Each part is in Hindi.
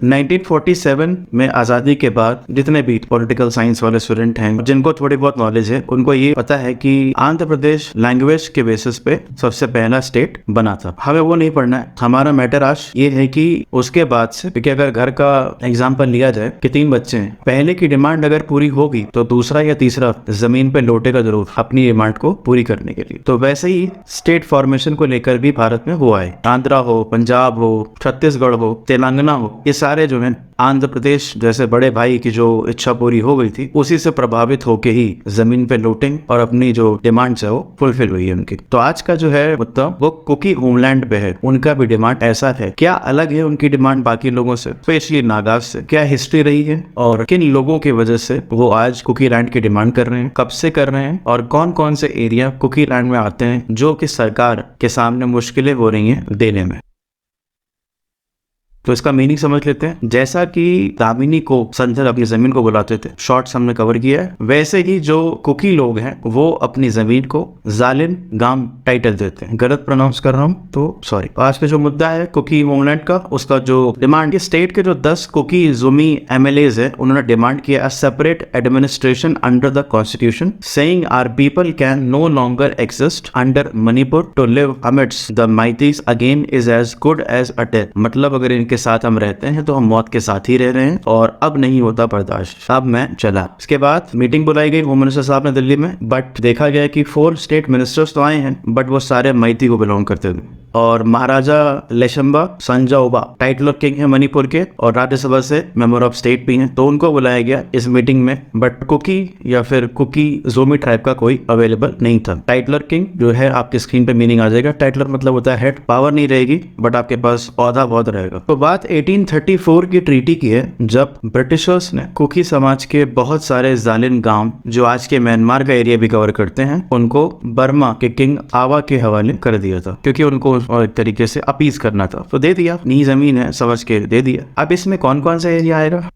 1947 में आज़ादी के बाद जितने भी पॉलिटिकल साइंस वाले स्टूडेंट हैं जिनको थोड़ी बहुत नॉलेज है उनको ये पता है कि आंध्र प्रदेश लैंग्वेज के बेसिस पे सबसे पहला स्टेट बना था। हमें वो नहीं पढ़ना है, हमारा मैटर आज ये है कि उसके बाद से, क्योंकि अगर घर का एग्जाम्पल लिया जाए कि 3 बच्चे हैं, पहले की डिमांड अगर पूरी होगी तो दूसरा या तीसरा जमीन पे लौटेगा जरूर अपनी डिमांड को पूरी करने के लिए। तो वैसे ही स्टेट फॉर्मेशन को लेकर भी भारत में हुआ है। आंध्रा हो, पंजाब हो, छत्तीसगढ़ हो, तेलंगाना हो, ये सारे जो है आंध्र प्रदेश जैसे बड़े भाई की जो इच्छा पूरी हो गई थी उसी से प्रभावित होके ही जमीन पे लूटिंग और अपनी जो डिमांड्स है वो फुलफिल हुई है उनकी। तो आज का जो है मतलब वो कुकी होमलैंड पे है, उनका भी डिमांड ऐसा है। क्या अलग है उनकी डिमांड बाकी लोगों से, स्पेशली नागाज से? क्या हिस्ट्री रही है और किन लोगों की वजह से वो आज कुकी लैंड की डिमांड कर रहे हैं, कब से कर रहे हैं और कौन कौन से एरिया कुकी लैंड में आते हैं जो कि सरकार के सामने मुश्किलें हो रही हैं देने में। तो इसका मीनिंग समझ लेते हैं। जैसा कि दामिनी को संजर अपनी जमीन को बुलाते थे, शॉर्ट्स हमने कवर किया है, वैसे ही जो कुकी लोग हैं वो अपनी जमीन को जालिन गाम टाइटल देते हैं। गलत प्रोनाउंस कर रहा हूँ तो सॉरी। आज का जो मुद्दा है कुकी होमलैंड का, उसका जो डिमांड की स्टेट के जो 10 कुकी जुमी एमएलएज है उन्होंने डिमांड किया a separate administration under the constitution saying our people can no longer exist under Manipur to live amidst the Meiteis again is as good as a death. मतलब अगर इनके साथ हम रहते हैं तो हम मौत के साथ ही रह रहे हैं और अब नहीं होता बर्दाश्त, अब मैं चला। इसके बाद मीटिंग बुलाई गई होम मिनिस्टर साहब ने दिल्ली में, बट देखा गया कि 4 स्टेट मिनिस्टर्स तो आए हैं बट वो सारे मैती को बिलोंग करते थे। और महाराजा लेशंबा संजाओबा टाइटल ऑफ किंग है मणिपुर के और राज्यसभा से मेंबर ऑफ स्टेट भी हैं, तो उनको बुलाया गया इस मीटिंग में। बट कुकी या फिर कुकी जोमी ट्राइब का कोई अवेलेबल नहीं था। टाइटलर किंग जो है आपकी स्क्रीन पे मीनिंग आ जाएगा। टाइटलर मतलब होता है हेड, पावर नहीं रहेगी बट आपके पास औहदा बहुत रहेगा। तो बात 1834 की ट्रीटी की है जब ब्रिटिशर्स ने कुकी समाज के बहुत सारे जालिम गांव जो आज के म्यांमार का एरिया भी कवर करते हैं उनको बर्मा के किंग आवा के हवाले कर दिया था, क्योंकि उनको और एक तरीके से अपीज करना था। तो दे दिया, नी जमीन है समझ के दे दिया। अब इसमें कौन कौन सा एरिया आएगा?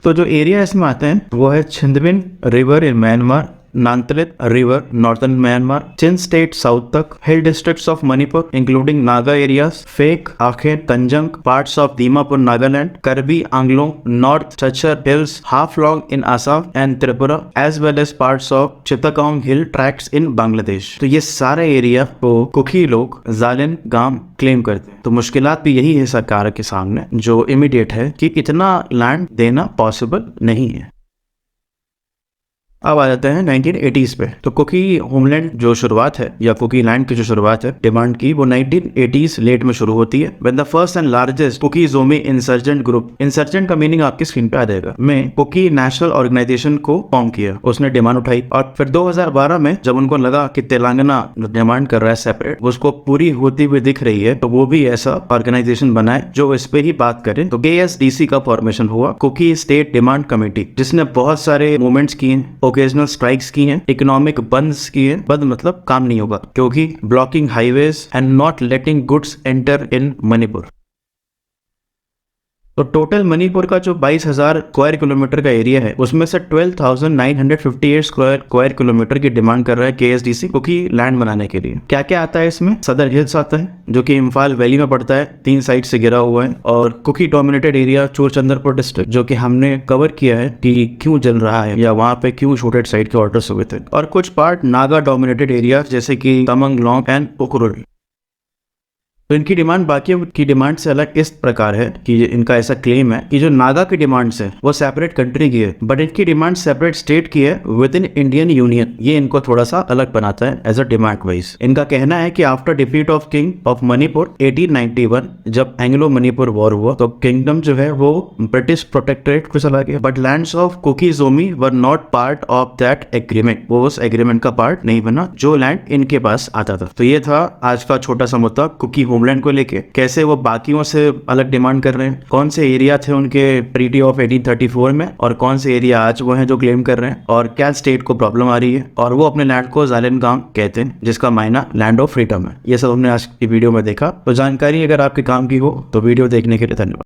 तो जो एरिया इसमें आते हैं वो है Chindwin river in Myanmar, Nantalit river northern Myanmar, Chin state south तक, hill districts of Manipur including Naga areas, Phek, आखे, तंजंग, parts of Dimapur Nagaland, Karbi Anglong, north Cachar hills, Haflong in Assam and Tripura, as well as parts of Chittagong hill tracts in Bangladesh. तो ये सारे एरिया को कुकी लोग जालिन गांव क्लेम करते हैं। तो मुश्किलात भी यही है सरकार के सामने जो इमीडिएट है कि इतना लैंड देना पॉसिबल नहीं है। अब आ जाते हैं 1980s पे। तो कुकी होमलैंड जो शुरुआत है या कुकी लैंड की जो शुरुआत है डिमांड की वो 1980s लेट में शुरू होती है when the first and largest Kuki Zomi insurgent group, insurgent का मीनिंग आपकी स्क्रीन पे आ जाएगा, में कुकी नेशनल ऑर्गेनाइजेशन को फॉर्म किया। उसने डिमांड उठाई और फिर 2012 में जब उनको लगा कि तेलंगाना डिमांड कर रहा है सेपरेट, उसको पूरी होती हुई दिख रही है, तो वो भी ऐसा ऑर्गेनाइजेशन बनाए जो इस पे ही बात करे। तो KSDC का फॉर्मेशन हुआ, कुकी स्टेट डिमांड कमेटी, जिसने बहुत सारे मूवमेंट्स किए, ओकेजनल स्ट्राइक्स की हैं, इकोनॉमिक बंद्स किए। बंद मतलब काम नहीं होगा, क्योंकि blocking highways and not letting goods enter in Manipur. तो टोटल मणिपुर का जो 22,000 स्क्वायर किलोमीटर का एरिया है उसमें से 12,958 स्क्वायर किलोमीटर की डिमांड कर रहा है KSDC कुकी लैंड बनाने के लिए। क्या क्या आता है इसमें? सदर हिल्स आता है जो कि इम्फाल वैली में पड़ता है, 3 साइड से घिरा हुआ है, और कुकी डोमिनेटेड एरिया चूरचंदरपुर डिस्ट्रिक्ट जो कि हमने कवर किया है कि क्यों जल रहा है या वहाँ पे क्यों शूटेड साइड के ऑर्डर्स हुए थे, और कुछ पार्ट नागा डोमिनेटेड एरिया जैसे कि तमंगलोंग एंड उखरुल। तो इनकी डिमांड बाकी की डिमांड से अलग इस प्रकार है कि इनका ऐसा क्लेम है कि जो नागा की डिमांड्स है वो सेपरेट कंट्री की है बट इनकी डिमांड सेपरेट स्टेट की है विद इन इंडियन यूनियन। ये इनको थोड़ा सा अलग बनाता है एज अ डिमांड वाइज। इनका कहना है कि after defeat of king of Manipur 1891 जब एंग्लो मणिपुर वॉर हुआ तो किंगडम जो है वो ब्रिटिश प्रोटेक्टरेट को चला गया, but lands of Kuki Zomi were not part of that agreement. वो उस एग्रीमेंट का पार्ट नहीं बना जो लैंड इनके पास आता था। तो ये था आज का छोटा सा मुद्दा कुकी होमलैंड को लेके, कैसे वो बाकियों से अलग डिमांड कर रहे हैं, कौन से एरिया थे उनके ट्रीटी ऑफ 1834 में और कौन से एरिया आज वो हैं जो क्लेम कर रहे हैं, और क्या स्टेट को प्रॉब्लम आ रही है, और वो अपने लैंड को जालिम गांव कहते हैं जिसका मायना लैंड ऑफ फ्रीडम है। ये सब हमने आज की वीडियो में देखा। तो जानकारी अगर आपके काम की हो तो वीडियो देखने के लिए धन्यवाद।